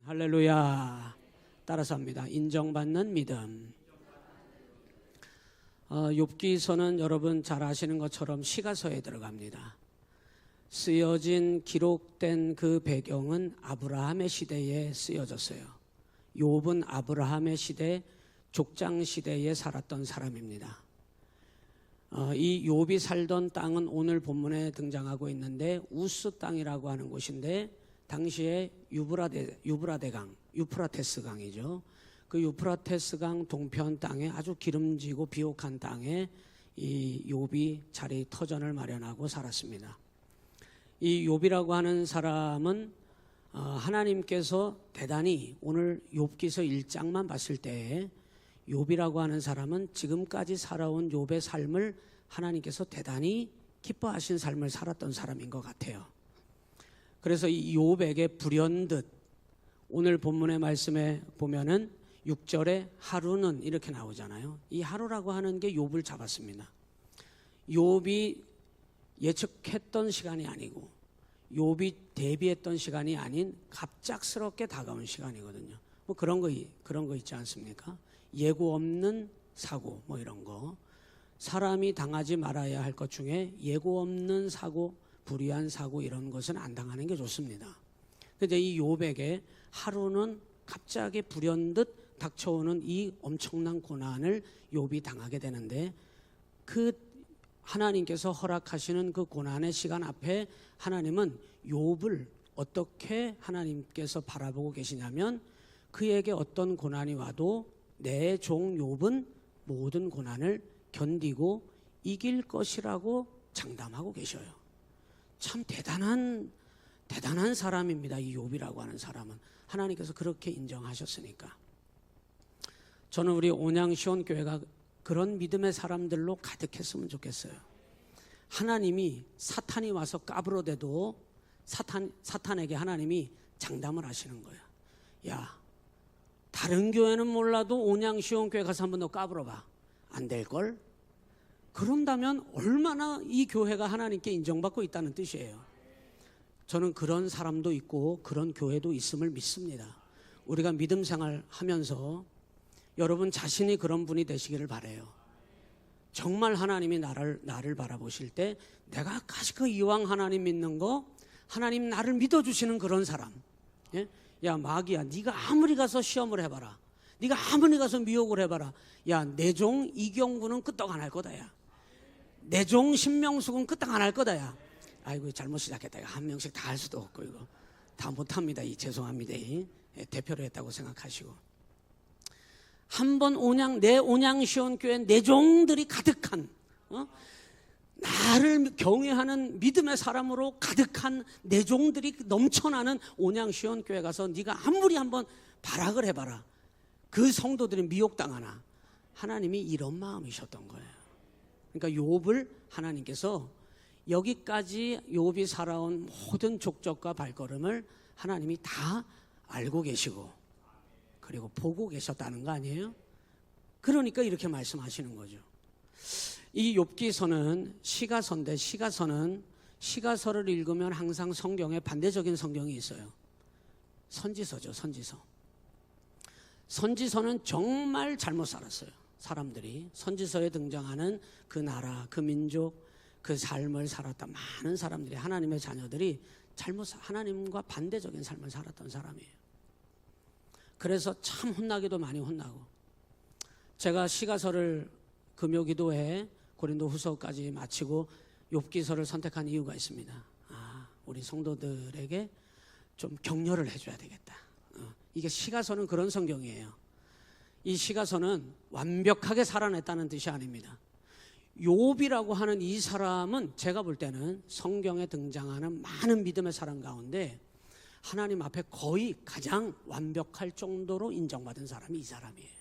할렐루야. 따라서 합니다. 인정받는 믿음. 욥기서는 여러분 잘 아시는 것처럼 시가서에 들어갑니다. 쓰여진 기록된 그 배경은 아브라함의 시대에 쓰여졌어요. 욥은 아브라함의 시대, 족장 시대에 살았던 사람입니다. 이 욥이 살던 땅은 오늘 본문에 등장하고 있는데 우스 땅이라고 하는 곳인데 당시에 유프라테스 강이죠. 그 유프라테스 강 동편 땅에 아주 기름지고 비옥한 땅에 이 욥이 자리 터전을 마련하고 살았습니다. 이 욥이라고 하는 사람은 하나님께서 대단히 오늘 욥기서 1장만 봤을 때 욥이라고 하는 사람은 지금까지 살아온 욥의 삶을 하나님께서 대단히 기뻐하신 삶을 살았던 사람인 것 같아요. 그래서 이 욥에게 불현듯 오늘 본문의 말씀에 보면은 6절에 하루는 이렇게 나오잖아요. 이 하루라고 하는 게 욥을 잡았습니다. 욥이 예측했던 시간이 아니고 욥이 대비했던 시간이 아닌 갑작스럽게 다가온 시간이거든요. 뭐 그런 거 있지 않습니까? 예고 없는 사고 뭐 이런 거. 사람이 당하지 말아야 할 것 중에 예고 없는 사고, 불의한 사고 이런 것은 안 당하는 게 좋습니다. 근데 이 욥에게 하루는 갑자기 불현듯 닥쳐오는 이 엄청난 고난을 욥이 당하게 되는데 그 하나님께서 허락하시는 그 고난의 시간 앞에 하나님은 욥을 어떻게 하나님께서 바라보고 계시냐면 그에게 어떤 고난이 와도 내 종 욥은 모든 고난을 견디고 이길 것이라고 장담하고 계셔요. 참 대단한 사람입니다. 이 욥이라고 하는 사람은 하나님께서 그렇게 인정하셨으니까. 저는 우리 온양시온교회가 그런 믿음의 사람들로 가득했으면 좋겠어요. 하나님이 사탄이 와서 까불어대도 사탄에게 하나님이 장담을 하시는 거야. 야, 다른 교회는 몰라도 온양시온교회 가서 한번 너 까불어봐. 안 될걸? 그런다면 얼마나 이 교회가 하나님께 인정받고 있다는 뜻이에요. 저는 그런 사람도 있고 그런 교회도 있음을 믿습니다. 우리가 믿음 생활 하면서 여러분 자신이 그런 분이 되시기를 바라요. 정말 하나님이 나를 바라보실 때 내가 가시고 이왕 하나님 믿는 거 하나님 나를 믿어주시는 그런 사람. 예? 야 마귀야, 네가 아무리 가서 시험을 해봐라, 네가 아무리 가서 미혹을 해봐라, 야 내 종 이경구는 끄떡 안 할 거다. 야 내 종 신명숙은 끄떡 안 할 거다. 야 아이고 잘못 시작했다. 한 명씩 다 할 수도 없고 이거 다 못합니다. 죄송합니다. 대표로 했다고 생각하시고 한번 내 온양시온교회 내 종들이 가득한 나를 경외하는 믿음의 사람으로 가득한 내 종들이 넘쳐나는 온양시온교회 가서 네가 아무리 한번 발악을 해봐라. 그 성도들이 미혹당하나. 하나님이 이런 마음이셨던 거예요. 그러니까 욥을 하나님께서 여기까지 욥이 살아온 모든 족적과 발걸음을 하나님이 다 알고 계시고 그리고 보고 계셨다는 거 아니에요? 그러니까 이렇게 말씀하시는 거죠. 이 욥기서는 시가서인데 시가서를 읽으면 항상 성경에 반대적인 성경이 있어요. 선지서죠. 선지서는 정말 잘못 살았어요. 사람들이 선지서에 등장하는 그 나라, 그 민족, 그 삶을 살았던 많은 사람들이 하나님의 자녀들이 하나님과 반대적인 삶을 살았던 사람이에요. 그래서 참 혼나기도 많이 혼나고 제가 시가서를 금요기도회 고린도후서까지 마치고 욥기서를 선택한 이유가 있습니다. 우리 성도들에게 좀 격려를 해줘야 되겠다. 이게 시가서는 그런 성경이에요. 이 시가서는 완벽하게 살아냈다는 뜻이 아닙니다. 욥이라고 하는 이 사람은 제가 볼 때는 성경에 등장하는 많은 믿음의 사람 가운데 하나님 앞에 거의 가장 완벽할 정도로 인정받은 사람이 이 사람이에요.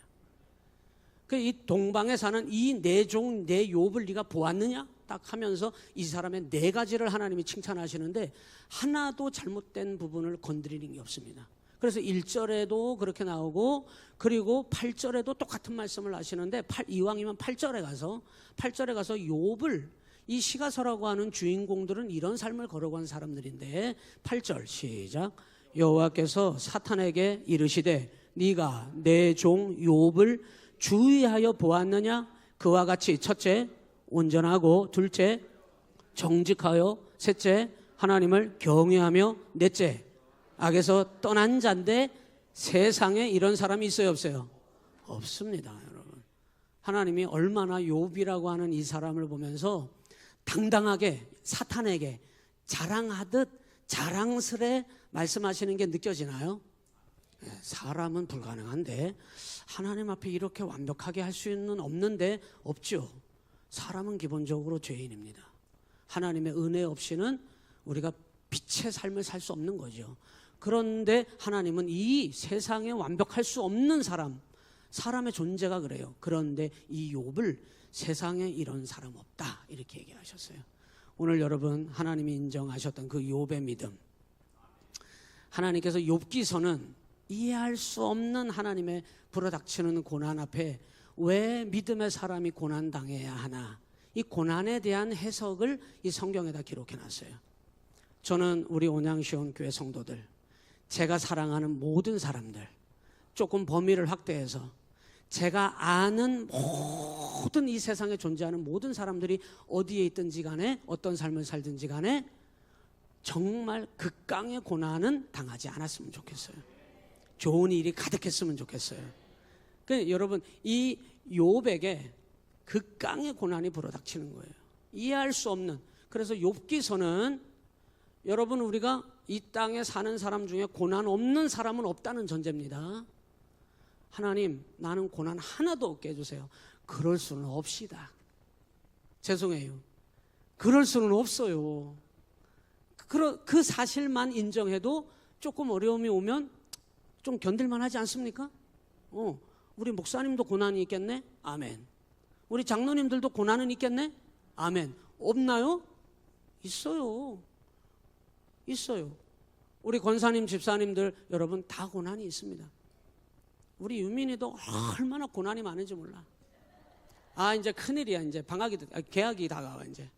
이 동방에 사는 이 내 종 내 욥을 네가 보았느냐? 딱 하면서 이 사람의 네 가지를 하나님이 칭찬하시는데 하나도 잘못된 부분을 건드리는 게 없습니다. 그래서 1절에도 그렇게 나오고 그리고 8절에도 똑같은 말씀을 하시는데 이왕이면 8절에 가서 욥을 이 시가서라고 하는 주인공들은 이런 삶을 걸어간 사람들인데 8절 시작. 여호와께서 사탄에게 이르시되 네가 내 종 욥을 주의하여 보았느냐? 그와 같이 첫째 온전하고, 둘째 정직하여, 셋째 하나님을 경외하며, 넷째 악에서 떠난 자인데 세상에 이런 사람이 있어요, 없어요? 없습니다, 여러분. 하나님이 얼마나 욥이라고 하는 이 사람을 보면서 당당하게 사탄에게 자랑하듯 자랑스레 말씀하시는 게 느껴지나요? 사람은 불가능한데 하나님 앞에 이렇게 완벽하게 할 수는 없는데, 없죠. 사람은 기본적으로 죄인입니다. 하나님의 은혜 없이는 우리가 빛의 삶을 살 수 없는 거죠. 그런데 하나님은 이 세상에 완벽할 수 없는 사람의 존재가 그래요. 그런데 이 욥을 세상에 이런 사람 없다 이렇게 얘기하셨어요. 오늘 여러분 하나님이 인정하셨던 그 욥의 믿음, 하나님께서 욥기서는 이해할 수 없는 하나님의 불어닥치는 고난 앞에 왜 믿음의 사람이 고난당해야 하나, 이 고난에 대한 해석을 이 성경에다 기록해놨어요. 저는 우리 온양시온교회 성도들, 제가 사랑하는 모든 사람들, 조금 범위를 확대해서 제가 아는 모든 이 세상에 존재하는 모든 사람들이 어디에 있든지 간에 어떤 삶을 살든지 간에 정말 극강의 고난은 당하지 않았으면 좋겠어요. 좋은 일이 가득했으면 좋겠어요. 그러니까 여러분, 이 욥에게 극강의 고난이 불어닥치는 거예요. 이해할 수 없는. 그래서 욥기서는 여러분, 우리가 이 땅에 사는 사람 중에 고난 없는 사람은 없다는 전제입니다. 하나님, 나는 고난 하나도 없게 해주세요. 그럴 수는 없시다. 죄송해요. 그럴 수는 없어요. 그 사실만 인정해도 조금 어려움이 오면 좀 견딜만 하지 않습니까? 우리 목사님도 고난이 있겠네? 아멘. 우리 장로님들도 고난은 있겠네? 아멘. 없나요? 있어요. 있어요. 우리 권사님, 집사님들 여러분 다 고난이 있습니다. 우리 유민이도 얼마나 고난이 많은지 몰라. 이제 큰일이야. 이제 개학이 다가와. 이제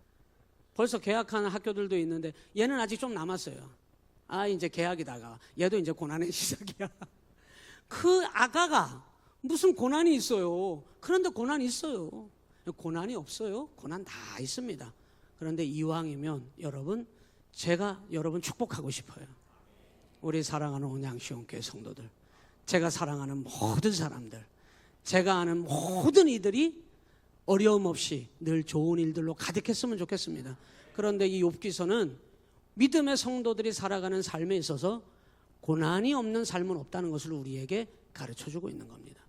벌써 개학하는 학교들도 있는데 얘는 아직 좀 남았어요. 이제 개학이 다가와. 얘도 이제 고난의 시작이야. 그 아가가 무슨 고난이 있어요? 그런데 고난이 있어요. 고난이 없어요? 고난 다 있습니다. 그런데 이왕이면 여러분, 제가 여러분 축복하고 싶어요. 우리 사랑하는 온양시온교회 성도들, 제가 사랑하는 모든 사람들, 제가 아는 모든 이들이 어려움 없이 늘 좋은 일들로 가득했으면 좋겠습니다. 그런데 이 욥기서는 믿음의 성도들이 살아가는 삶에 있어서 고난이 없는 삶은 없다는 것을 우리에게 가르쳐주고 있는 겁니다.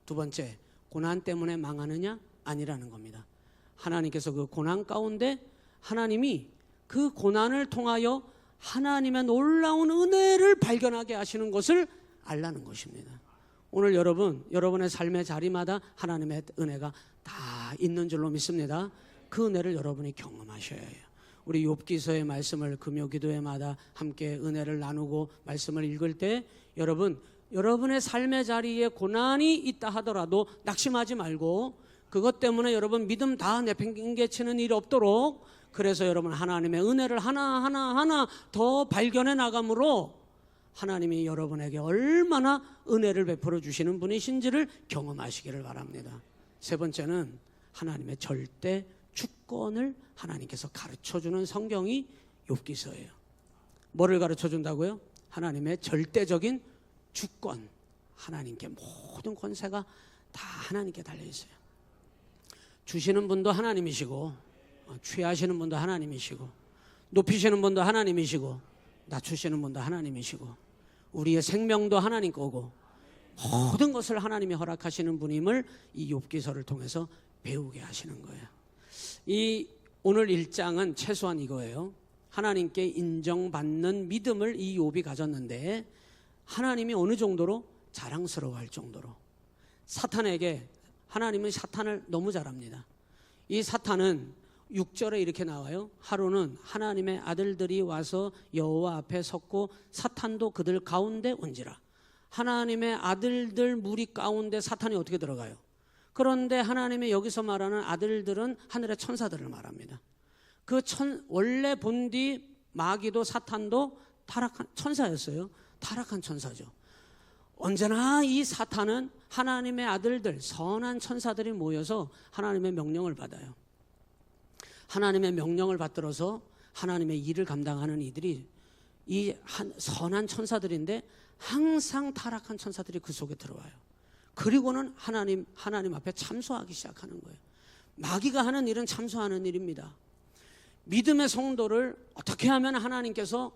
두 번째, 고난 때문에 망하느냐? 아니라는 겁니다. 하나님께서 그 고난 가운데 하나님이 그 고난을 통하여 하나님의 놀라운 은혜를 발견하게 하시는 것을 알라는 것입니다. 오늘 여러분의 삶의 자리마다 하나님의 은혜가 다 있는 줄로 믿습니다. 그 은혜를 여러분이 경험하셔야 해요. 우리 욥기서의 말씀을 금요 기도회마다 함께 은혜를 나누고 말씀을 읽을 때 여러분의 삶의 자리에 고난이 있다 하더라도 낙심하지 말고, 그것 때문에 여러분 믿음 다 내팽개치는 일이 없도록, 그래서 여러분 하나님의 은혜를 하나하나 더 발견해 나감으로 하나님이 여러분에게 얼마나 은혜를 베풀어 주시는 분이신지를 경험하시기를 바랍니다. 세 번째는 하나님의 절대 주권을 하나님께서 가르쳐주는 성경이 욥기서예요. 뭐를 가르쳐준다고요? 하나님의 절대적인 주권. 하나님께 모든 권세가 다 하나님께 달려있어요. 주시는 분도 하나님이시고, 취하시는 분도 하나님이시고, 높이시는 분도 하나님이시고, 낮추시는 분도 하나님이시고, 우리의 생명도 하나님 거고, 모든 것을 하나님이 허락하시는 분임을 이 욥기서를 통해서 배우게 하시는 거예요. 이 오늘 1장은 최소한 이거예요. 하나님께 인정받는 믿음을 이 욥이 가졌는데, 하나님이 어느 정도로 자랑스러워할 정도로, 사탄에게, 하나님은 사탄을 너무 잘 압니다. 이 사탄은 6절에 이렇게 나와요. 하루는 하나님의 아들들이 와서 여호와 앞에 섰고 사탄도 그들 가운데 온지라. 하나님의 아들들 무리 가운데 사탄이 어떻게 들어가요? 그런데 하나님의 여기서 말하는 아들들은 하늘의 천사들을 말합니다. 원래 본디 마귀도 사탄도 타락한 천사였어요. 타락한 천사죠. 언제나 이 사탄은 하나님의 아들들, 선한 천사들이 모여서 하나님의 명령을 받아요. 하나님의 명령을 받들어서 하나님의 일을 감당하는 이들이 이 선한 천사들인데 항상 타락한 천사들이 그 속에 들어와요. 그리고는 하나님 앞에 참소하기 시작하는 거예요. 마귀가 하는 일은 참소하는 일입니다. 믿음의 성도를 어떻게 하면 하나님께서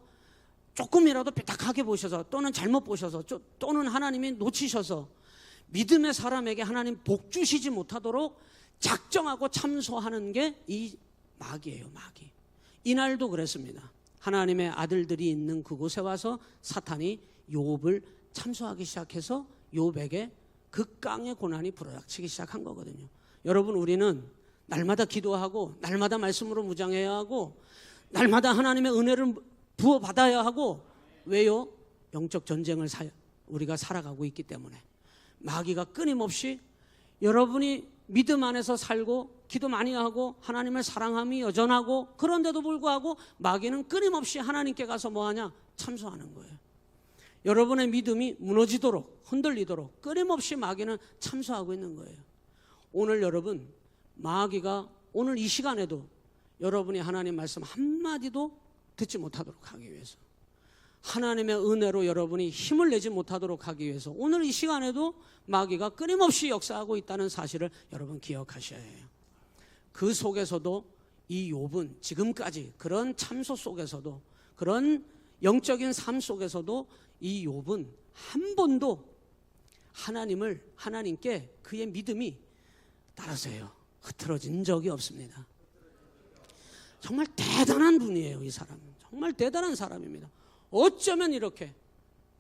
조금이라도 삐딱하게 보셔서 또는 잘못 보셔서 또는 하나님이 놓치셔서 믿음의 사람에게 하나님 복 주시지 못하도록 작정하고 참소하는 게 이 마귀예요. 마귀. 이날도 그랬습니다. 하나님의 아들들이 있는 그곳에 와서 사탄이 욥을 참소하기 시작해서 욥에게 극강의 고난이 불어닥치기 시작한 거거든요. 여러분, 우리는 날마다 기도하고 날마다 말씀으로 무장해야 하고 날마다 하나님의 은혜를 부어받아야 하고, 왜요? 영적 전쟁을 우리가 살아가고 있기 때문에. 마귀가 끊임없이 여러분이 믿음 안에서 살고 기도 많이 하고 하나님을 사랑함이 여전하고, 그런데도 불구하고 마귀는 끊임없이 하나님께 가서 뭐하냐? 참소하는 거예요. 여러분의 믿음이 무너지도록, 흔들리도록 끊임없이 마귀는 참소하고 있는 거예요. 오늘 여러분, 마귀가 오늘 이 시간에도 여러분이 하나님 말씀 한마디도 듣지 못하도록 하기 위해서, 하나님의 은혜로 여러분이 힘을 내지 못하도록 하기 위해서 오늘 이 시간에도 마귀가 끊임없이 역사하고 있다는 사실을 여러분 기억하셔야 해요. 그 속에서도 이 욥은 지금까지 그런 참소 속에서도, 그런 영적인 삶 속에서도 이 욥은 한 번도 하나님께 그의 믿음이 따라서요 흐트러진 적이 없습니다. 정말 대단한 분이에요. 이 사람은 정말 대단한 사람입니다. 어쩌면 이렇게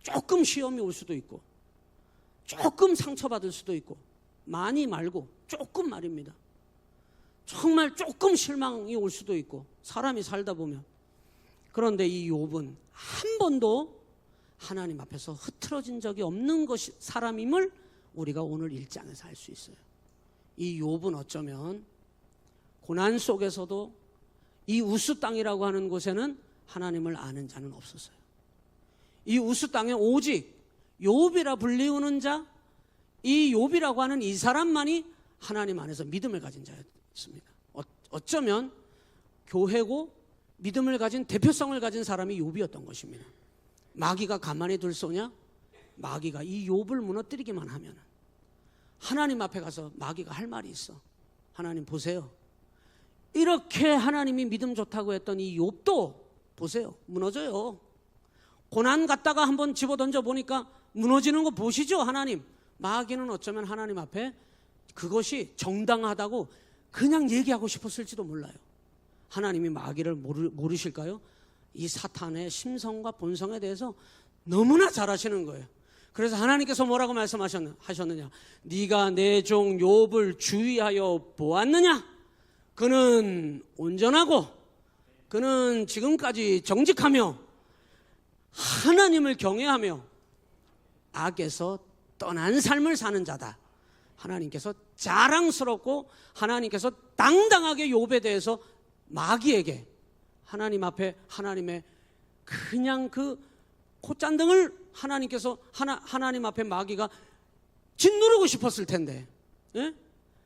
조금 시험이 올 수도 있고 조금 상처받을 수도 있고, 많이 말고 조금 말입니다. 정말 조금 실망이 올 수도 있고, 사람이 살다 보면. 그런데 이 욥은 한 번도 하나님 앞에서 흐트러진 적이 없는 것이 사람임을 우리가 오늘 1장에서 알 수 있어요. 이 욥은 어쩌면 고난 속에서도 이 우스 땅이라고 하는 곳에는 하나님을 아는 자는 없었어요. 이 우스 땅에 오직 욥이라 불리우는 자, 이 욥이라고 하는 이 사람만이 하나님 안에서 믿음을 가진 자였습니다. 어쩌면 교회고 믿음을 가진, 대표성을 가진 사람이 욥이었던 것입니다. 마귀가 가만히 둘 소냐? 마귀가 이 욥을 무너뜨리기만 하면 하나님 앞에 가서 마귀가 할 말이 있어. 하나님 보세요, 이렇게 하나님이 믿음 좋다고 했던 이 욥도 보세요, 무너져요. 고난 갖다가 한번 집어던져 보니까 무너지는 거 보시죠, 하나님. 마귀는 어쩌면 하나님 앞에 그것이 정당하다고 그냥 얘기하고 싶었을지도 몰라요. 하나님이 마귀를 모르실까요? 이 사탄의 심성과 본성에 대해서 너무나 잘 아시는 거예요. 그래서 하나님께서 뭐라고 말씀하셨느냐? 네가 내 종 욥을 주의하여 보았느냐? 그는 온전하고 그는 지금까지 정직하며 하나님을 경외하며 악에서 떠난 삶을 사는 자다. 하나님께서 자랑스럽고 하나님께서 당당하게 욥에 대해서 마귀에게 하나님 앞에 하나님의 그냥 그 콧잔등을 하나님께서 하나님 앞에 마귀가 짓누르고 싶었을 텐데, 예?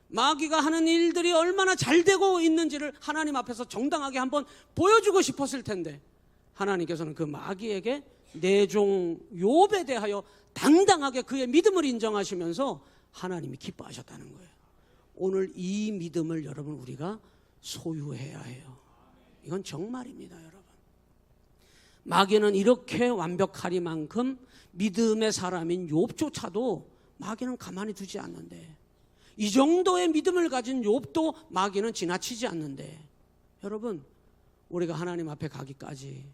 마귀가 하는 일들이 얼마나 잘 되고 있는지를 하나님 앞에서 정당하게 한번 보여주고 싶었을 텐데, 하나님께서는 그 마귀에게 내 종 욥에 대하여 당당하게 그의 믿음을 인정하시면서 하나님이 기뻐하셨다는 거예요. 오늘 이 믿음을 여러분 우리가 소유해야 해요. 이건 정말입니다, 여러분. 마귀는 이렇게 완벽하리만큼 믿음의 사람인 욥조차도 마귀는 가만히 두지 않는데, 이 정도의 믿음을 가진 욥도 마귀는 지나치지 않는데, 여러분 우리가 하나님 앞에 가기까지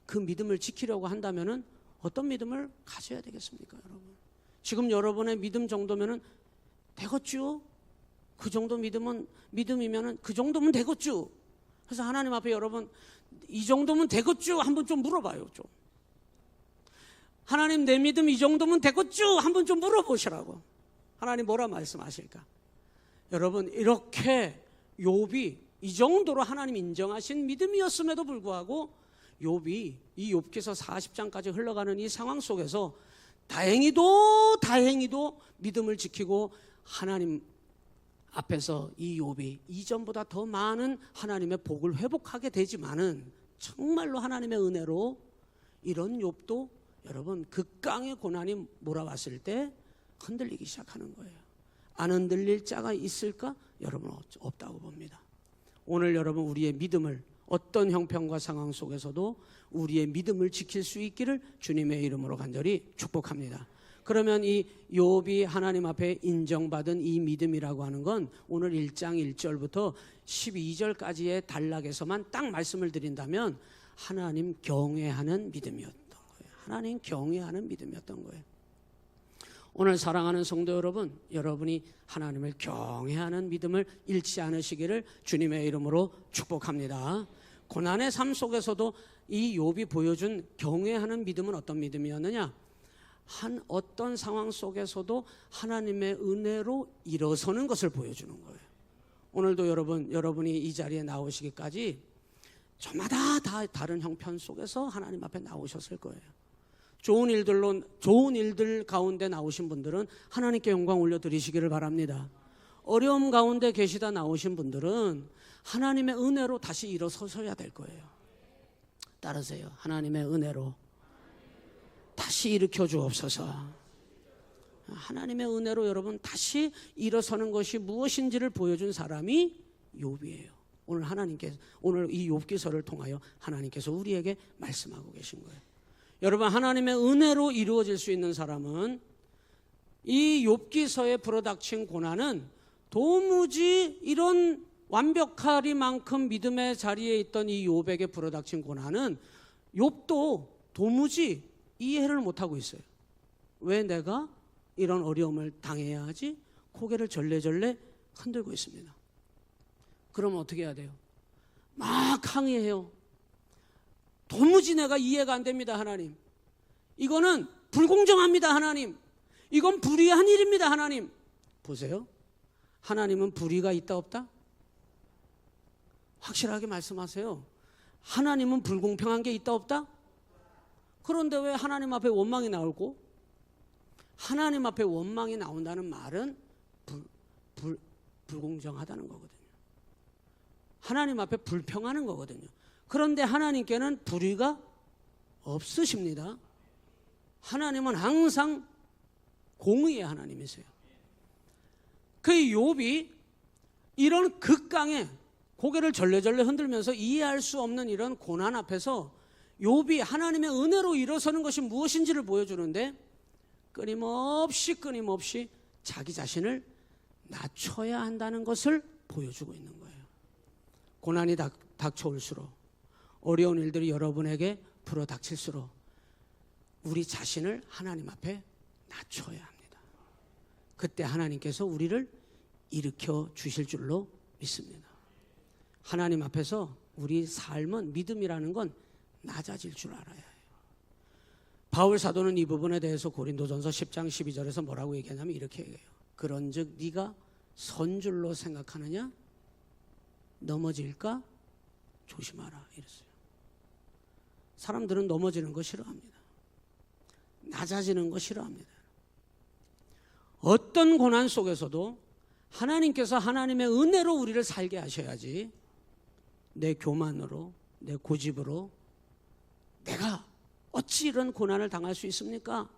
그 믿음을 지키려고 한다면은 어떤 믿음을 가져야 되겠습니까, 여러분? 지금 여러분의 믿음 정도면은 되겠죠? 그 정도 믿음이면은 그 정도면 되겠죠? 그래서 하나님 앞에 여러분 이 정도면 되겠죠? 한번 좀 물어봐요, 좀. 하나님 내 믿음 이 정도면 되겠죠? 한번 좀 물어보시라고. 하나님 뭐라 말씀하실까? 여러분 이렇게 욥이 이 정도로 하나님 인정하신 믿음이었음에도 불구하고 욥이 이 욥기서 40장까지 흘러가는 이 상황 속에서 다행히도 믿음을 지키고 하나님 앞에서 이 욥이 이전보다 더 많은 하나님의 복을 회복하게 되지만은 정말로 하나님의 은혜로 이런 욥도 여러분 극강의 고난이 몰아왔을 때 흔들리기 시작하는 거예요. 안 흔들릴 자가 있을까? 여러분 없다고 봅니다. 오늘 여러분 우리의 믿음을 어떤 형편과 상황 속에서도 우리의 믿음을 지킬 수 있기를 주님의 이름으로 간절히 축복합니다. 그러면 이 욥이 하나님 앞에 인정받은 이 믿음이라고 하는 건 오늘 1장 1절부터 12절까지의 단락에서만 딱 말씀을 드린다면 하나님 경외하는 믿음이었던 거예요. 하나님 경외하는 믿음이었던 거예요. 오늘 사랑하는 성도 여러분, 여러분이 하나님을 경외하는 믿음을 잃지 않으시기를 주님의 이름으로 축복합니다. 고난의 삶 속에서도 이 욥이 보여준 경외하는 믿음은 어떤 믿음이었느냐? 한 어떤 상황 속에서도 하나님의 은혜로 일어서는 것을 보여주는 거예요. 오늘도 여러분이 이 자리에 나오시기까지 저마다 다 다른 형편 속에서 하나님 앞에 나오셨을 거예요. 좋은 일들 가운데 나오신 분들은 하나님께 영광 올려드리시기를 바랍니다. 어려움 가운데 계시다 나오신 분들은 하나님의 은혜로 다시 일어서셔야 될 거예요. 따르세요. 하나님의 은혜로 다시 일으켜 주옵소서. 하나님의 은혜로 여러분 다시 일어서는 것이 무엇인지를 보여준 사람이 욥이에요. 오늘 이 욥기서를 통하여 하나님께서 우리에게 말씀하고 계신 거예요. 여러분 하나님의 은혜로 이루어질 수 있는 사람은 이 욥기서에 불어닥친 고난은 도무지 이런 완벽하리만큼 믿음의 자리에 있던 이 욥에게 불어닥친 고난은 욥도 도무지 이해를 못하고 있어요. 왜 내가 이런 어려움을 당해야 하지? 고개를 절레절레 흔들고 있습니다. 그러면 어떻게 해야 돼요? 막 항의해요. 도무지 내가 이해가 안 됩니다. 하나님, 이거는 불공정합니다. 하나님, 이건 불의한 일입니다. 하나님. 보세요, 하나님은 불의가 있다 없다? 확실하게 말씀하세요. 하나님은 불공평한 게 있다 없다? 그런데 왜 하나님 앞에 원망이 나오고, 하나님 앞에 원망이 나온다는 말은 불공정하다는 거거든요. 하나님 앞에 불평하는 거거든요. 그런데 하나님께는 불의가 없으십니다. 하나님은 항상 공의의 하나님이세요. 그 욥이 이런 극강에 고개를 절레절레 흔들면서 이해할 수 없는 이런 고난 앞에서 욥이 하나님의 은혜로 일어서는 것이 무엇인지를 보여주는데 끊임없이 자기 자신을 낮춰야 한다는 것을 보여주고 있는 거예요. 고난이 닥쳐올수록, 어려운 일들이 여러분에게 불어닥칠수록 우리 자신을 하나님 앞에 낮춰야 합니다. 그때 하나님께서 우리를 일으켜 주실 줄로 믿습니다. 하나님 앞에서 우리 삶은, 믿음이라는 건 낮아질 줄 알아야 해요. 바울 사도는 이 부분에 대해서 고린도전서 10장 12절에서 뭐라고 얘기하냐면 이렇게 얘기해요. 그런즉 네가 선 줄로 생각하느냐? 넘어질까? 조심하라 이랬어요. 사람들은 넘어지는 거 싫어합니다. 낮아지는 거 싫어합니다. 어떤 고난 속에서도 하나님께서 하나님의 은혜로 우리를 살게 하셔야지, 내 교만으로, 내 고집으로 내가 어찌 이런 고난을 당할 수 있습니까?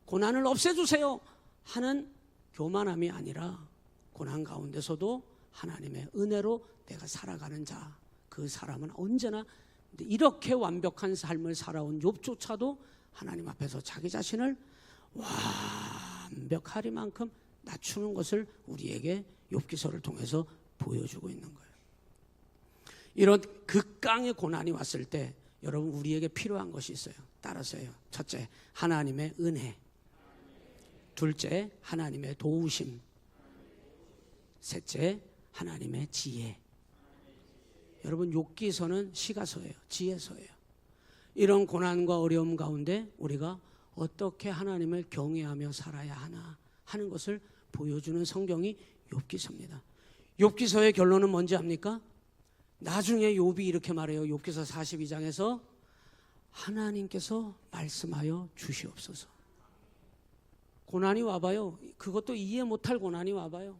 고난을 없애주세요 하는 교만함이 아니라 고난 가운데서도 하나님의 은혜로 내가 살아가는 자, 그 사람은 언제나 이렇게 완벽한 삶을 살아온 욥조차도 하나님 앞에서 자기 자신을 완벽하리만큼 낮추는 것을 우리에게 욥기서를 통해서 보여주고 있는 거예요. 이런 극강의 고난이 왔을 때 여러분 우리에게 필요한 것이 있어요. 따라서요. 첫째, 하나님의 은혜. 둘째, 하나님의 도우심. 셋째, 하나님의 지혜. 여러분 욥기서는 시가서예요. 지혜서예요. 이런 고난과 어려움 가운데 우리가 어떻게 하나님을 경외하며 살아야 하나 하는 것을 보여주는 성경이 욥기서입니다. 욥기서의 결론은 뭔지 압니까? 나중에 욥이 이렇게 말해요. 욥기서 42장에서 하나님께서 말씀하여 주시옵소서. 고난이 와봐요. 그것도 이해 못할 고난이 와봐요.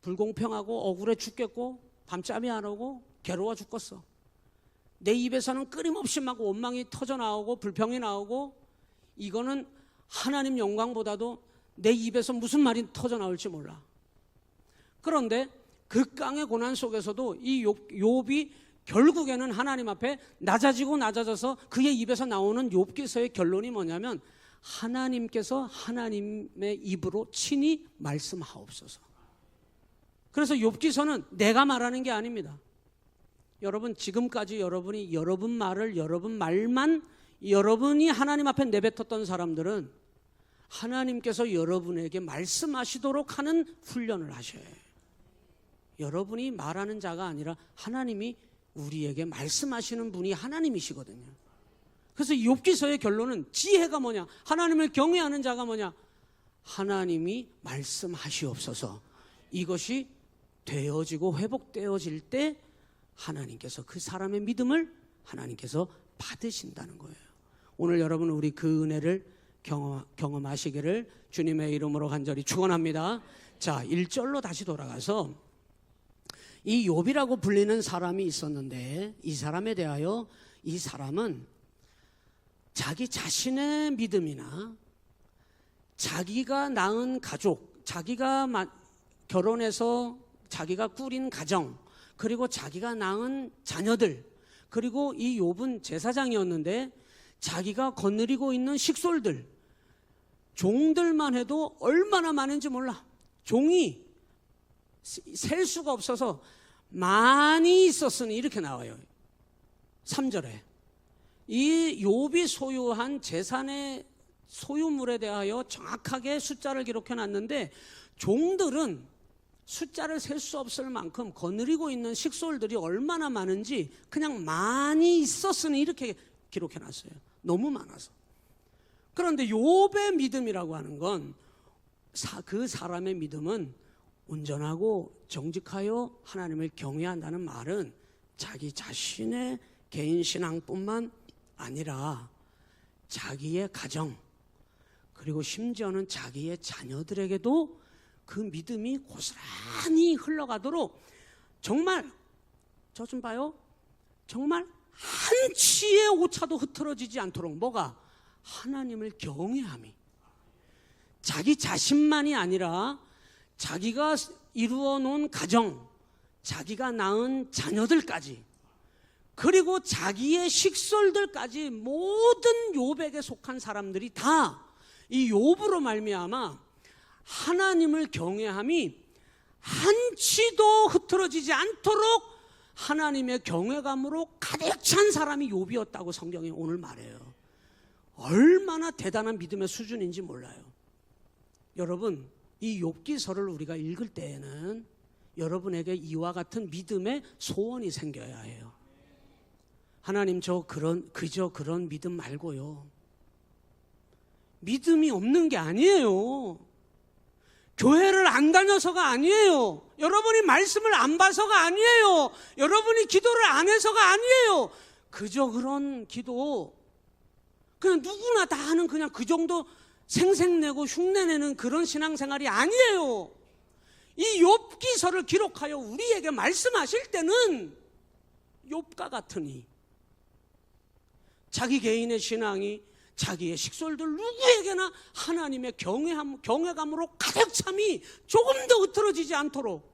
불공평하고 억울해 죽겠고 밤잠이 안 오고 괴로워 죽겠어. 내 입에서는 끊임없이 막 원망이 터져나오고 불평이 나오고, 이거는 하나님 영광보다도 내 입에서 무슨 말이 터져나올지 몰라. 그런데 극강의 고난 속에서도 이 욥이 결국에는 하나님 앞에 낮아지고 낮아져서 그의 입에서 나오는 욥기서의 결론이 뭐냐면, 하나님께서 하나님의 입으로 친히 말씀하옵소서. 그래서 욥기서는 내가 말하는 게 아닙니다. 여러분, 지금까지 여러분이 여러분 말을, 여러분 말만 여러분이 하나님 앞에 내뱉었던 사람들은 하나님께서 여러분에게 말씀하시도록 하는 훈련을 하셔야 해요. 여러분이 말하는 자가 아니라 하나님이 우리에게 말씀하시는 분이 하나님이시거든요. 그래서 욥기서의 결론은, 지혜가 뭐냐, 하나님을 경외하는 자가 뭐냐, 하나님이 말씀하시옵소서. 이것이 되어지고 회복되어질 때 하나님께서 그 사람의 믿음을 하나님께서 받으신다는 거예요. 오늘 여러분, 우리 그 은혜를 경험하시기를 주님의 이름으로 간절히 축원합니다. 자, 1절로 다시 돌아가서 이 욥이라고 불리는 사람이 있었는데, 이 사람에 대하여 이 사람은 자기 자신의 믿음이나 자기가 낳은 가족, 자기가 결혼해서 자기가 꾸린 가정, 그리고 자기가 낳은 자녀들, 그리고 이 욥은 제사장이었는데 자기가 거느리고 있는 식솔들, 종들만 해도 얼마나 많은지 몰라. 종이 셀 수가 없어서 많이 있었으니 이렇게 나와요. 3절에 이 욥이 소유한 재산의 소유물에 대하여 정확하게 숫자를 기록해 놨는데, 종들은 숫자를 셀 수 없을 만큼 거느리고 있는 식솔들이 얼마나 많은지 그냥 많이 있었으니 이렇게 기록해 놨어요. 너무 많아서. 그런데 욥의 믿음이라고 하는 건, 그 사람의 믿음은 온전하고 정직하여 하나님을 경외한다는 말은 자기 자신의 개인 신앙뿐만 아니라 자기의 가정, 그리고 심지어는 자기의 자녀들에게도 그 믿음이 고스란히 흘러가도록, 정말 저 좀 봐요, 정말 한 치의 오차도 흐트러지지 않도록, 뭐가? 하나님을 경외함이, 자기 자신만이 아니라 자기가 이루어 놓은 가정, 자기가 낳은 자녀들까지, 그리고 자기의 식솔들까지, 모든 욥에게 속한 사람들이 다 이 욥으로 말미암아 하나님을 경외함이 한치도 흐트러지지 않도록 하나님의 경외감으로 가득 찬 사람이 욥이었다고 성경이 오늘 말해요. 얼마나 대단한 믿음의 수준인지 몰라요. 여러분, 이 욥기서를 우리가 읽을 때에는 여러분에게 이와 같은 믿음의 소원이 생겨야 해요. 하나님, 그저 그런 믿음 말고요, 믿음이 없는 게 아니에요. 교회를 안 다녀서가 아니에요. 여러분이 말씀을 안 봐서가 아니에요. 여러분이 기도를 안 해서가 아니에요. 그저 그런 기도, 그냥 누구나 다 하는 그냥 그 정도 생색내고 흉내내는 그런 신앙생활이 아니에요. 이 욥기서를 기록하여 우리에게 말씀하실 때는 욥과 같으니 자기 개인의 신앙이 자기의 식솔들 누구에게나 하나님의 경외감으로 가득 참이 조금도 흐트러지지 않도록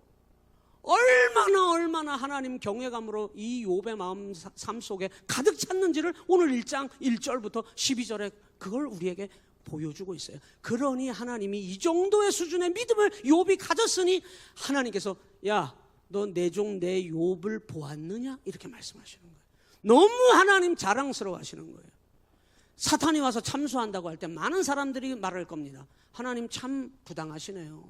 얼마나 하나님 경외감으로 이 욥의 삶 속에 가득 찼는지를 오늘 1장 1절부터 12절에 그걸 우리에게 보여주고 있어요. 그러니 하나님이 이 정도의 수준의 믿음을 욥이 가졌으니 하나님께서, 야, 너 내 종 내 욥을 보았느냐? 이렇게 말씀하시는 거예요. 너무 하나님 자랑스러워 하시는 거예요. 사탄이 와서 참수한다고 할 때 많은 사람들이 말할 겁니다. 하나님 참 부당하시네요.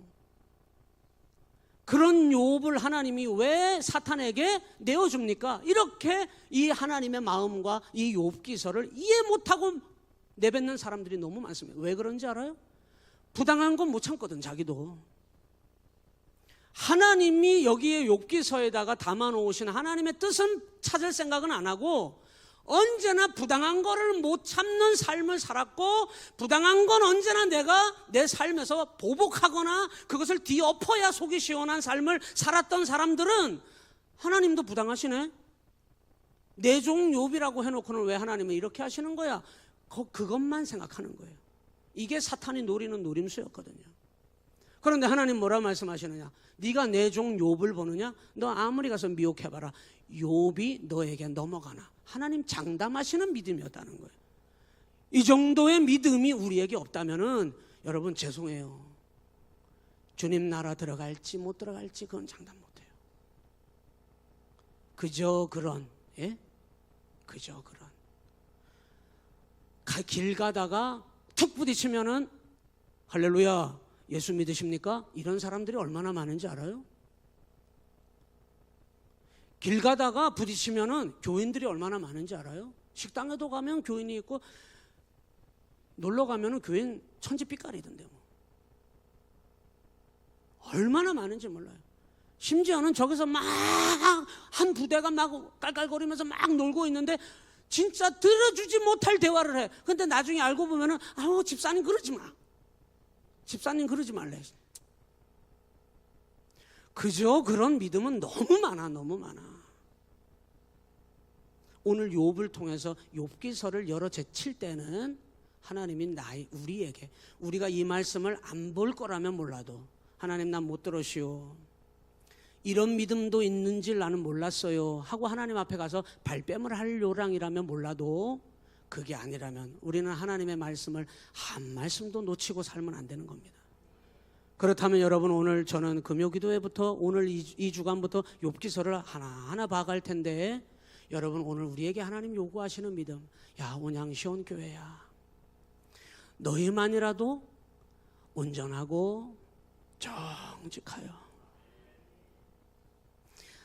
그런 욥을 하나님이 왜 사탄에게 내어줍니까? 이렇게 이 하나님의 마음과 이 욥기서를 이해 못하고 내뱉는 사람들이 너무 많습니다. 왜 그런지 알아요? 부당한 건 못 참거든, 자기도. 하나님이 여기에 욥기서에다가 담아놓으신 하나님의 뜻은 찾을 생각은 안 하고 언제나 부당한 거를 못 참는 삶을 살았고, 부당한 건 언제나 내가 내 삶에서 보복하거나 그것을 뒤엎어야 속이 시원한 삶을 살았던 사람들은 하나님도 부당하시네, 내 종 욥이라고 해놓고는 왜 하나님은 이렇게 하시는 거야, 그것만 생각하는 거예요. 이게 사탄이 노리는 노림수였거든요. 그런데 하나님 뭐라 말씀하시느냐, 네가 내 종 욥을 보느냐, 너 아무리 가서 미혹해봐라, 욥이 너에게 넘어가나. 하나님 장담하시는 믿음이었다는 거예요. 이 정도의 믿음이 우리에게 없다면은 여러분 죄송해요, 주님 나라 들어갈지 못 들어갈지 그건 장담 못해요. 그저 그런 길 가다가 툭 부딪히면은 할렐루야 예수 믿으십니까? 이런 사람들이 얼마나 많은지 알아요? 길 가다가 부딪히면은 교인들이 얼마나 많은지 알아요? 식당에도 가면 교인이 있고, 놀러 가면은 교인 천지빛깔이던데 뭐. 얼마나 많은지 몰라요. 심지어는 저기서 막 한 부대가 막 깔깔거리면서 막 놀고 있는데 진짜 들어주지 못할 대화를 해. 근데 나중에 알고 보면은 아우 집사님 그러지 마, 집사님 그러지 말래. 그저 그런 믿음은 너무 많아. 오늘 욥을 통해서 욥기서를 열어 제칠 때는 하나님이 우리에게, 우리가 이 말씀을 안 볼 거라면 몰라도 하나님 난 못 들으시오, 이런 믿음도 있는지 나는 몰랐어요 하고 하나님 앞에 가서 발뺌을 할 요량이라면 몰라도, 그게 아니라면 우리는 하나님의 말씀을 한 말씀도 놓치고 살면 안 되는 겁니다. 그렇다면 여러분, 오늘 저는 금요기도회부터 오늘 이 주간부터 욥기서를 하나하나 봐갈 텐데, 여러분 오늘 우리에게 하나님 요구하시는 믿음, 야 온양시온 교회야, 너희만이라도 온전하고 정직하여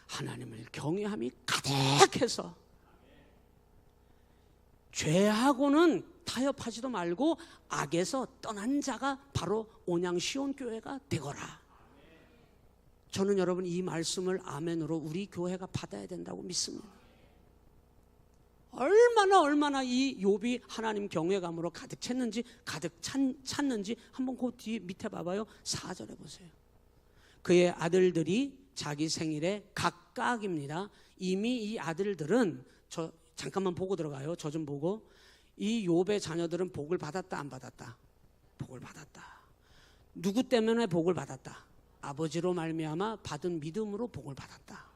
하나님을 경외함이 가득해서 죄하고는 타협하지도 말고 악에서 떠난 자가 바로 온양시온 교회가 되거라. 저는 여러분 이 말씀을 아멘으로 우리 교회가 받아야 된다고 믿습니다. 얼마나 이 욥이 하나님 경외감으로 가득 찼는지 한번 그 뒤에 밑에 봐봐요. 4절에 보세요. 그의 아들들이 자기 생일에 각각입니다. 이미 이 아들들은, 저 잠깐만 보고 들어가요. 저 좀 보고. 이 욥의 자녀들은 복을 받았다 안 받았다? 복을 받았다. 누구 때문에 복을 받았다? 아버지로 말미암아 받은 믿음으로 복을 받았다.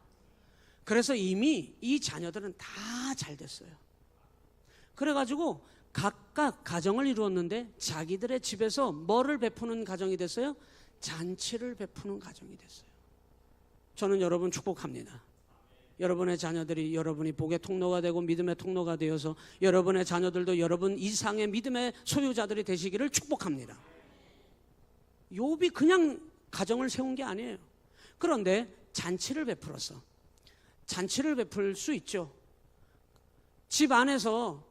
그래서 이미 이 자녀들은 다 잘 됐어요. 그래가지고 각각 가정을 이루었는데 자기들의 집에서 뭐를 베푸는 가정이 됐어요? 잔치를 베푸는 가정이 됐어요. 저는 여러분 축복합니다. 여러분의 자녀들이 여러분이 복의 통로가 되고 믿음의 통로가 되어서 여러분의 자녀들도 여러분 이상의 믿음의 소유자들이 되시기를 축복합니다. 욥이 그냥 가정을 세운 게 아니에요. 그런데 잔치를 베풀었어. 잔치를 베풀 수 있죠. 집 안에서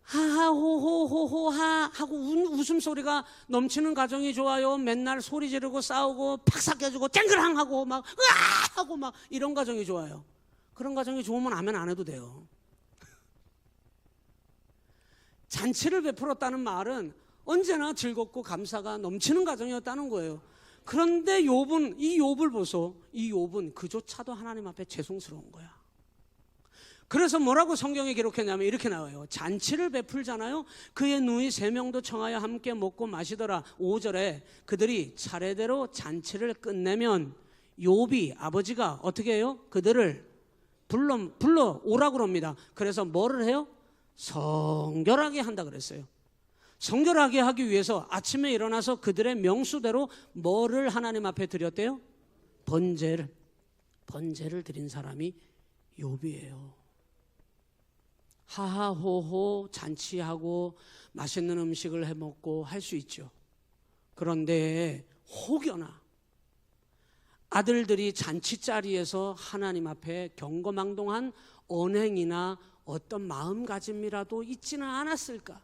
하하호호호호하 하고 웃음소리가 넘치는 가정이 좋아요. 맨날 소리 지르고 싸우고 팍삭 깨지고 쨍그랑 하고 막 으아 하고 막 이런 가정이 좋아요. 그런 가정이 좋으면 아멘 안 해도 돼요. 잔치를 베풀었다는 말은 언제나 즐겁고 감사가 넘치는 가정이었다는 거예요. 그런데 이 욥을 보소. 이 욥은 그조차도 하나님 앞에 죄송스러운 거야. 그래서 뭐라고 성경에 기록했냐면 이렇게 나와요. 잔치를 베풀잖아요. 그의 누이 3명도 청하여 함께 먹고 마시더라. 5절에 그들이 차례대로 잔치를 끝내면 욥이 아버지가 어떻게 해요? 그들을 불러 오라고 합니다. 그래서 뭐를 해요? 성결하게 한다 그랬어요. 성결하게 하기 위해서 아침에 일어나서 그들의 명수대로 뭐를 하나님 앞에 드렸대요? 번제를 드린 사람이 욥이에요. 하하호호 잔치하고 맛있는 음식을 해먹고 할 수 있죠. 그런데 혹여나 아들들이 잔치자리에서 하나님 앞에 경거망동한 언행이나 어떤 마음가짐이라도 있지는 않았을까?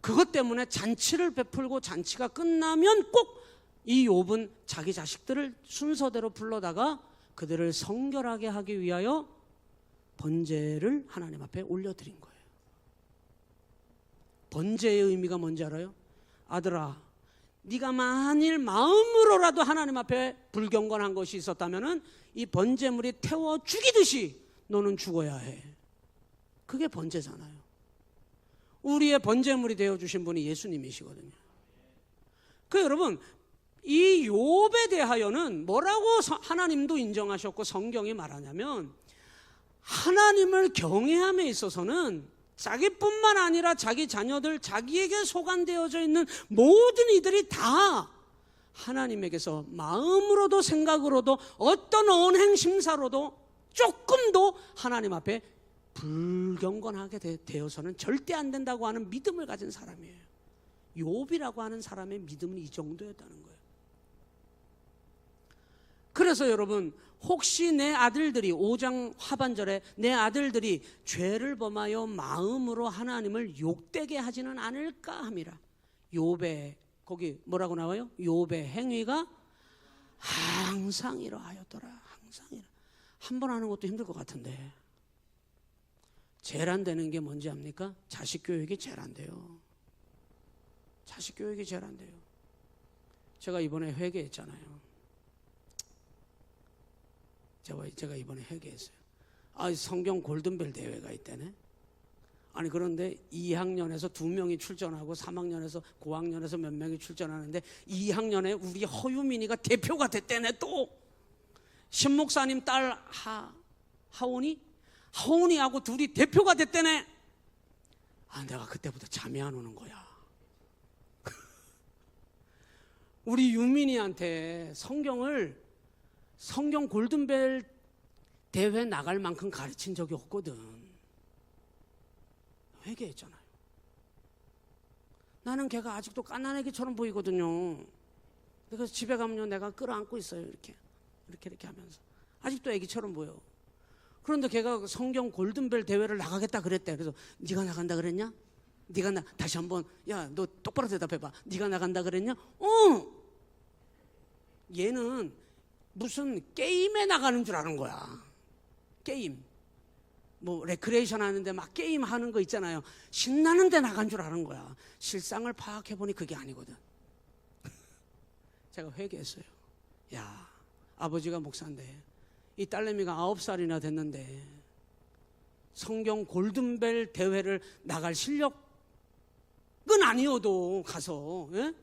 그것 때문에 잔치를 베풀고 잔치가 끝나면 꼭 이 욥은 자기 자식들을 순서대로 불러다가 그들을 성결하게 하기 위하여 번제를 하나님 앞에 올려드린 거예요. 번제의 의미가 뭔지 알아요? 아들아, 네가 만일 마음으로라도 하나님 앞에 불경건한 것이 있었다면 이 번제물이 태워 죽이듯이 너는 죽어야 해. 그게 번제잖아요. 우리의 번제물이 되어주신 분이 예수님이시거든요. 그 여러분, 이 욥에 대하여는 뭐라고 하나님도 인정하셨고 성경이 말하냐면, 하나님을 경외함에 있어서는 자기뿐만 아니라 자기 자녀들, 자기에게 소관되어져 있는 모든 이들이 다 하나님에게서 마음으로도 생각으로도 어떤 언행 심사로도 조금도 하나님 앞에 불경건하게 되어서는 절대 안 된다고 하는 믿음을 가진 사람이에요. 욥이라고 하는 사람의 믿음은 이 정도였다는 거예요. 그래서 여러분, 혹시 내 아들들이 5장 하반절에 내 아들들이 죄를 범하여 마음으로 하나님을 욕되게 하지는 않을까 함이라. 욥의, 거기 뭐라고 나와요? 욥의 행위가 항상 이러하였더라. 항상 이러. 한 번 하는 것도 힘들 것 같은데 제일 안 되는 게 뭔지 압니까? 자식 교육이 제일 안 돼요. 자식 교육이 제일 안 돼요. 제가 이번에 회개했잖아요. 제가 이번에 회개했어요. 성경 골든벨 대회가 있다네. 아니 그런데 2학년에서 2명이 출전하고 3학년에서 고학년에서 몇 명이 출전하는데 2학년에 우리 허유민이가 대표가 됐다네. 또 신목사님 딸 하온이하고 둘이 대표가 됐다네. 내가 그때부터 잠이 안 오는 거야. 우리 유민이한테 성경 골든벨 대회 나갈 만큼 가르친 적이 없거든. 회개했잖아요. 나는 걔가 아직도 깐난애기처럼 보이거든요. 그래서 집에 가면 내가 끌어안고 있어요. 이렇게 하면서 아직도 애기처럼 보여. 그런데 걔가 성경 골든벨 대회를 나가겠다 그랬대. 그래서 네가 나간다 그랬냐? 다시 한번, 야, 너 똑바로 대답해봐. 네가 나간다 그랬냐? 얘는 무슨 게임에 나가는 줄 아는 거야. 게임. 뭐 레크레이션 하는데 막 게임 하는 거 있잖아요. 신나는 데 나간 줄 아는 거야. 실상을 파악해 보니 그게 아니거든. 제가 회개했어요. 야, 아버지가 목사인데 이 딸내미가 9살이나 됐는데 성경 골든벨 대회를 나갈 실력은 아니어도 가서, 예?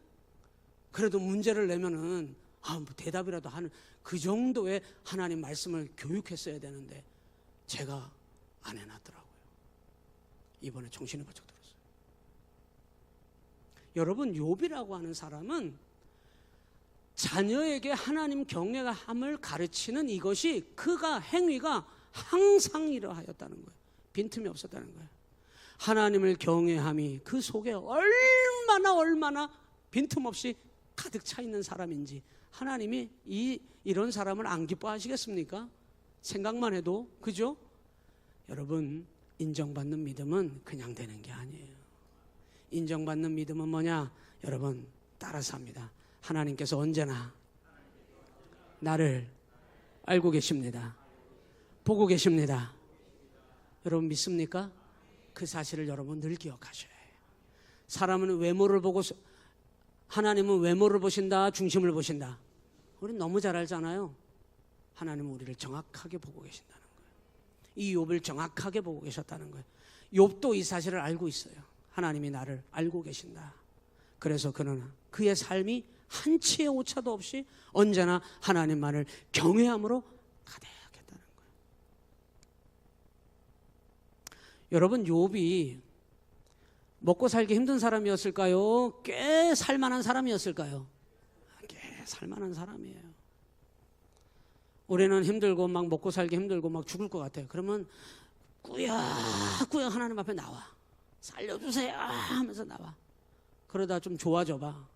그래도 문제를 내면은 뭐 대답이라도 하는 그 정도의 하나님 말씀을 교육했어야 되는데 제가 안 해놨더라고요. 이번에 정신을 바짝 들었어요. 여러분, 욥이라고 하는 사람은 자녀에게 하나님 경외함을 가르치는 이것이 그가 행위가 항상 이러하였다는 거예요. 빈틈이 없었다는 거예요. 하나님을 경외함이 그 속에 얼마나 빈틈없이 가득 차 있는 사람인지 하나님이 이런 사람을 안 기뻐하시겠습니까? 생각만 해도, 그죠? 여러분, 인정받는 믿음은 그냥 되는 게 아니에요. 인정받는 믿음은 뭐냐? 여러분, 따라서 합니다. 하나님께서 언제나 나를 알고 계십니다. 보고 계십니다. 여러분 믿습니까? 그 사실을 여러분 늘 기억하셔야 해요. 사람은 외모를 보고, 하나님은 외모를 보신다, 중심을 보신다. 우리는 너무 잘 알잖아요. 하나님은 우리를 정확하게 보고 계신다는 거예요. 이 욥을 정확하게 보고 계셨다는 거예요. 욥도 이 사실을 알고 있어요. 하나님이 나를 알고 계신다. 그래서 그는 그의 삶이 한치의 오차도 없이 언제나 하나님만을 경외함으로 가득했다는 거예요. 여러분, 욥이 먹고 살기 힘든 사람이었을까요? 꽤 살만한 사람이었을까요? 꽤 살만한 사람이에요. 우리는 힘들고 막 먹고 살기 힘들고 막 죽을 것 같아요. 그러면 꾸역꾸역 하나님 앞에 나와. 살려주세요 하면서 나와. 그러다 좀 좋아져 봐.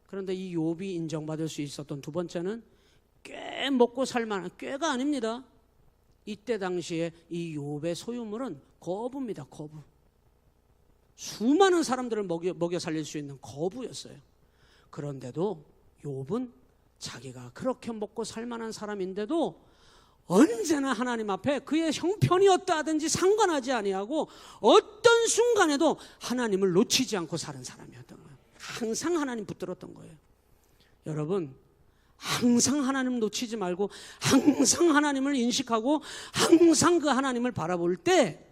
그런데 이 욥이 인정받을 수 있었던 두 번째는 꽤 먹고 살만한, 꽤가 아닙니다. 이때 당시에 이 욥의 소유물은 거부입니다. 거부. 수많은 사람들을 먹여 살릴 수 있는 거부였어요. 그런데도 욥은 자기가 그렇게 먹고 살만한 사람인데도 언제나 하나님 앞에 그의 형편이 어떠하든지 상관하지 아니하고 어떤 순간에도 하나님을 놓치지 않고 사는 사람이었던 거예요. 항상 하나님 붙들었던 거예요. 여러분, 항상 하나님 놓치지 말고 항상 하나님을 인식하고 항상 그 하나님을 바라볼 때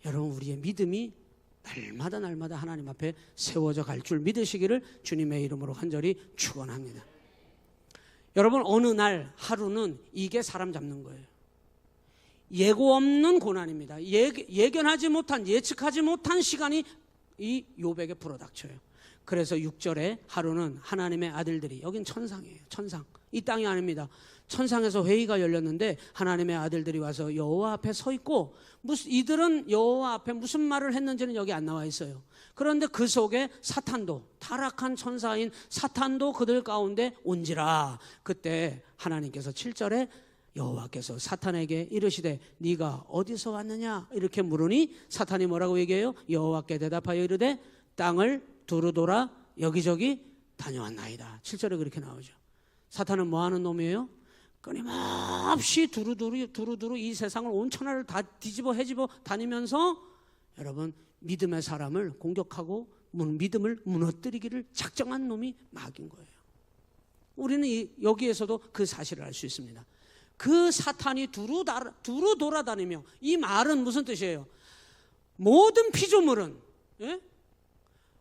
여러분, 우리의 믿음이 날마다 하나님 앞에 세워져 갈 줄 믿으시기를 주님의 이름으로 간절히 축원합니다. 여러분, 어느 날 하루는 이게 사람 잡는 거예요. 예고 없는 고난입니다. 예견하지 못한, 예측하지 못한 시간이 이 욥에게 불어닥쳐요. 그래서 6절에 하루는 하나님의 아들들이, 여긴 천상이에요. 천상. 이 땅이 아닙니다. 천상에서 회의가 열렸는데 하나님의 아들들이 와서 여호와 앞에 서 있고, 이들은 여호와 앞에 무슨 말을 했는지는 여기 안 나와 있어요. 그런데 그 속에 사탄도, 타락한 천사인 사탄도 그들 가운데 온지라. 그때 하나님께서 7절에 여호와께서 사탄에게 이르시되 네가 어디서 왔느냐 이렇게 물으니 사탄이 뭐라고 얘기해요? 여호와께 대답하여 이르되 땅을 두루 돌아 여기저기 다녀왔나이다. 7절에 그렇게 나오죠. 사탄은 뭐 하는 놈이에요? 끊임없이 두루두루 이 세상을 온천하를 다 뒤집어 해집어 다니면서 여러분, 믿음의 사람을 공격하고 믿음을 무너뜨리기를 작정한 놈이 마귀인 거예요. 우리는 여기에서도 그 사실을 알 수 있습니다. 그 사탄이 두루 돌아다니며, 이 말은 무슨 뜻이에요? 모든 피조물은, 예?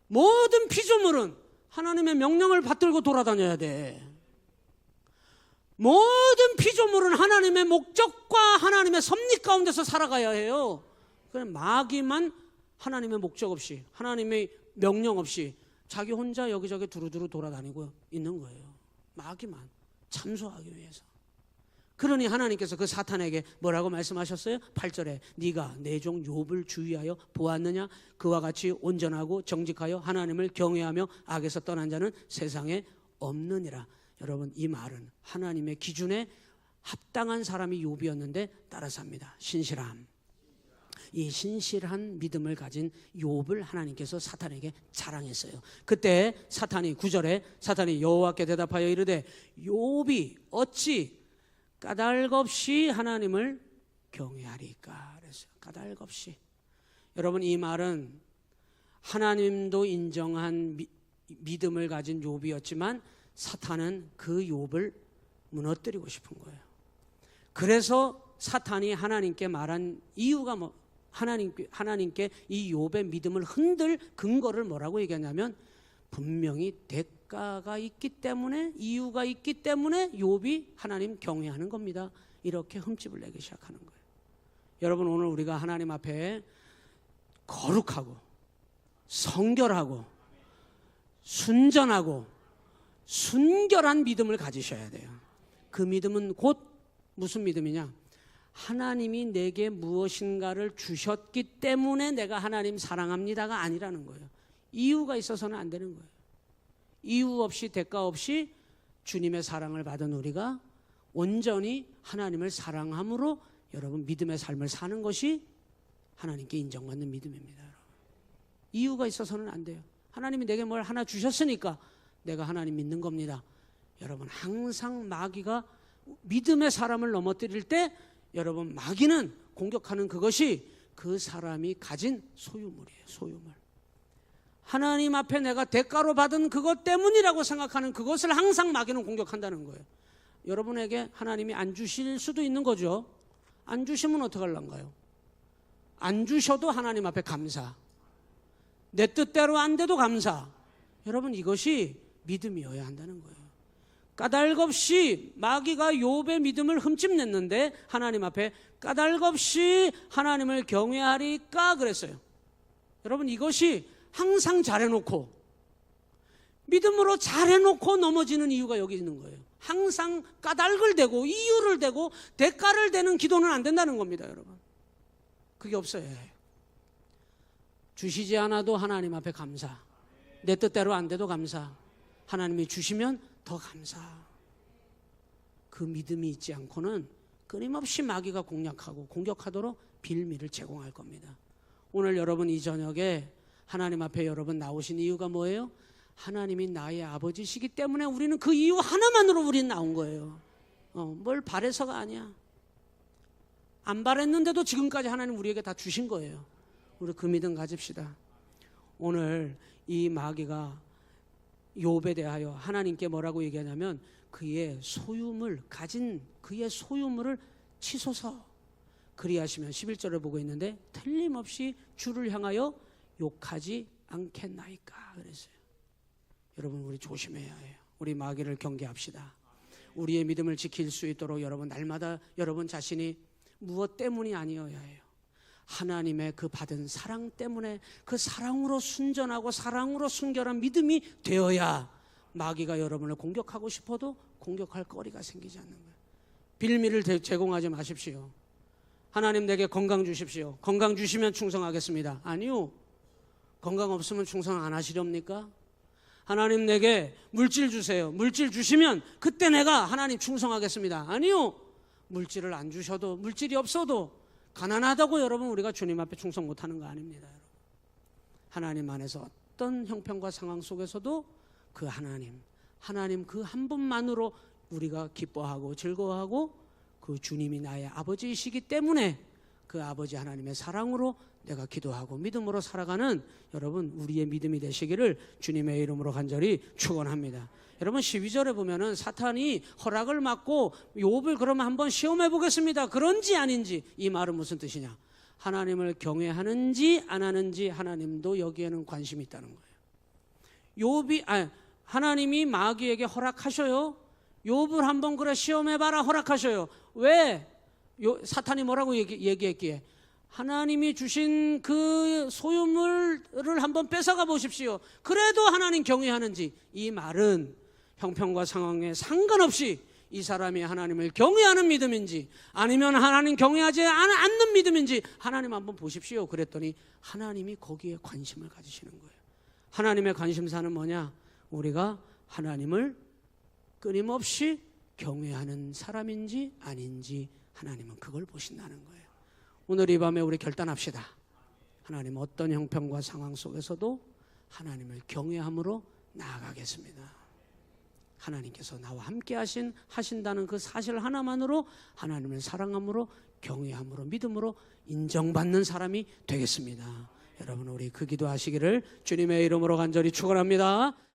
모든 피조물은 하나님의 명령을 받들고 돌아다녀야 돼. 모든 피조물은 하나님의 목적과 하나님의 섭리 가운데서 살아가야 해요. 그럼 마귀만 하나님의 목적 없이, 하나님의 명령 없이 자기 혼자 여기저기 두루두루 돌아다니고 있는 거예요. 마귀만 참소하기 위해서. 그러니 하나님께서 그 사탄에게 뭐라고 말씀하셨어요? 8절에 네가 내 종 욥을 주의하여 보았느냐? 그와 같이 온전하고 정직하여 하나님을 경외하며 악에서 떠난 자는 세상에 없느니라. 여러분, 이 말은 하나님의 기준에 합당한 사람이 욥이었는데 따라서 합니다. 신실함. 이 신실한 믿음을 가진 욥을 하나님께서 사탄에게 자랑했어요. 그때 사탄이 9절에 사탄이 여호와께 대답하여 이르되 욥이 어찌 까닭없이 하나님을 경외하리까? 그랬어요. 까닭없이. 여러분, 이 말은 하나님도 인정한 믿음을 가진 욥이었지만 사탄은 그 욥을 무너뜨리고 싶은 거예요. 그래서 사탄이 하나님께 말한 이유가 하나님께 이 욥의 믿음을 흔들 근거를 뭐라고 얘기하냐면, 분명히 대가가 있기 때문에, 이유가 있기 때문에 욥이 하나님 경외하는 겁니다. 이렇게 흠집을 내기 시작하는 거예요. 여러분, 오늘 우리가 하나님 앞에 거룩하고 성결하고 순전하고 순결한 믿음을 가지셔야 돼요. 그 믿음은 곧 무슨 믿음이냐? 하나님이 내게 무엇인가를 주셨기 때문에 내가 하나님 사랑합니다가 아니라는 거예요. 이유가 있어서는 안 되는 거예요. 이유 없이 대가 없이 주님의 사랑을 받은 우리가 온전히 하나님을 사랑함으로 여러분 믿음의 삶을 사는 것이 하나님께 인정받는 믿음입니다. 여러분. 이유가 있어서는 안 돼요. 하나님이 내게 뭘 하나 주셨으니까 내가 하나님 믿는 겁니다. 여러분, 항상 마귀가 믿음의 사람을 넘어뜨릴 때 여러분, 마귀는 공격하는 그것이 그 사람이 가진 소유물이에요. 소유물. 하나님 앞에 내가 대가로 받은 그것 때문이라고 생각하는 그것을 항상 마귀는 공격한다는 거예요. 여러분에게 하나님이 안 주실 수도 있는 거죠. 안 주시면 어떡하려는가요? 안 주셔도 하나님 앞에 감사. 내 뜻대로 안 돼도 감사. 여러분, 이것이 믿음이어야 한다는 거예요. 까닭없이 마귀가 욥의 믿음을 흠집냈는데 하나님 앞에 까닭없이 하나님을 경외하리까 그랬어요. 여러분, 이것이 항상 잘해놓고 믿음으로 잘해놓고 넘어지는 이유가 여기 있는 거예요. 항상 까닭을 대고 이유를 대고 대가를 대는 기도는 안 된다는 겁니다. 여러분, 그게 없어야 해요. 주시지 않아도 하나님 앞에 감사. 내 뜻대로 안 돼도 감사. 하나님이 주시면 더 감사. 그 믿음이 있지 않고는 끊임없이 마귀가 공략하고 공격하도록 빌미를 제공할 겁니다. 오늘 여러분 이 저녁에 하나님 앞에 여러분 나오신 이유가 뭐예요? 하나님이 나의 아버지시기 때문에 우리는 그 이유 하나만으로 우리는 나온 거예요. 뭘 바래서가 아니야. 안 바랬는데도 지금까지 하나님 우리에게 다 주신 거예요. 우리 그 믿음 가집시다. 오늘 이 마귀가 욥에 대하여 하나님께 뭐라고 얘기하냐면 그의 소유물 가진 그의 소유물을 치소서 그리하시면 11절을 보고 있는데 틀림없이 주를 향하여 욕하지 않겠나이까 그랬어요. 여러분 우리 조심해야 해요. 우리 마귀를 경계합시다. 우리의 믿음을 지킬 수 있도록 여러분 날마다 여러분 자신이 무엇 때문이 아니어야 해요. 하나님의 그 받은 사랑 때문에 그 사랑으로 순전하고 사랑으로 순결한 믿음이 되어야 마귀가 여러분을 공격하고 싶어도 공격할 거리가 생기지 않는 거예요. 빌미를 제공하지 마십시오. 하나님 내게 건강 주십시오. 건강 주시면 충성하겠습니다. 아니요. 건강 없으면 충성 안 하시렵니까? 하나님 내게 물질 주세요. 물질 주시면 그때 내가 하나님 충성하겠습니다. 아니요. 물질을 안 주셔도 물질이 없어도 가난하다고 여러분 우리가 주님 앞에 충성 못하는 거 아닙니다. 여러분. 하나님 안에서 어떤 형편과 상황 속에서도 그 하나님 그 한 분만으로 우리가 기뻐하고 즐거워하고 그 주님이 나의 아버지이시기 때문에 그 아버지 하나님의 사랑으로 내가 기도하고 믿음으로 살아가는 여러분 우리의 믿음이 되시기를 주님의 이름으로 간절히 축원합니다. 여러분 12절에 보면은 사탄이 허락을 받고 욥을 그러면 한번 시험해 보겠습니다. 그런지 아닌지 이 말은 무슨 뜻이냐? 하나님을 경외하는지 안 하는지 하나님도 여기에는 관심이 있다는 거예요. 하나님이 마귀에게 허락하셔요. 욥을 한번 그래 시험해봐라 허락하셔요. 왜? 사탄이 뭐라고 얘기했기에 하나님이 주신 그 소유물을 한번 뺏어가 보십시오. 그래도 하나님 경외하는지 이 말은 형편과 상황에 상관없이 이 사람이 하나님을 경외하는 믿음인지 아니면 하나님 경외하지 않는 믿음인지 하나님 한번 보십시오. 그랬더니 하나님이 거기에 관심을 가지시는 거예요. 하나님의 관심사는 뭐냐? 우리가 하나님을 끊임없이 경외하는 사람인지 아닌지 하나님은 그걸 보신다는 거예요. 오늘 이 밤에 우리 결단합시다. 하나님 어떤 형편과 상황 속에서도 하나님을 경외함으로 나아가겠습니다. 하나님께서 나와 함께 하신다는 그 사실 하나만으로 하나님을 사랑함으로 경외함으로 믿음으로 인정받는 사람이 되겠습니다. 여러분 우리 그 기도하시기를 주님의 이름으로 간절히 축원합니다.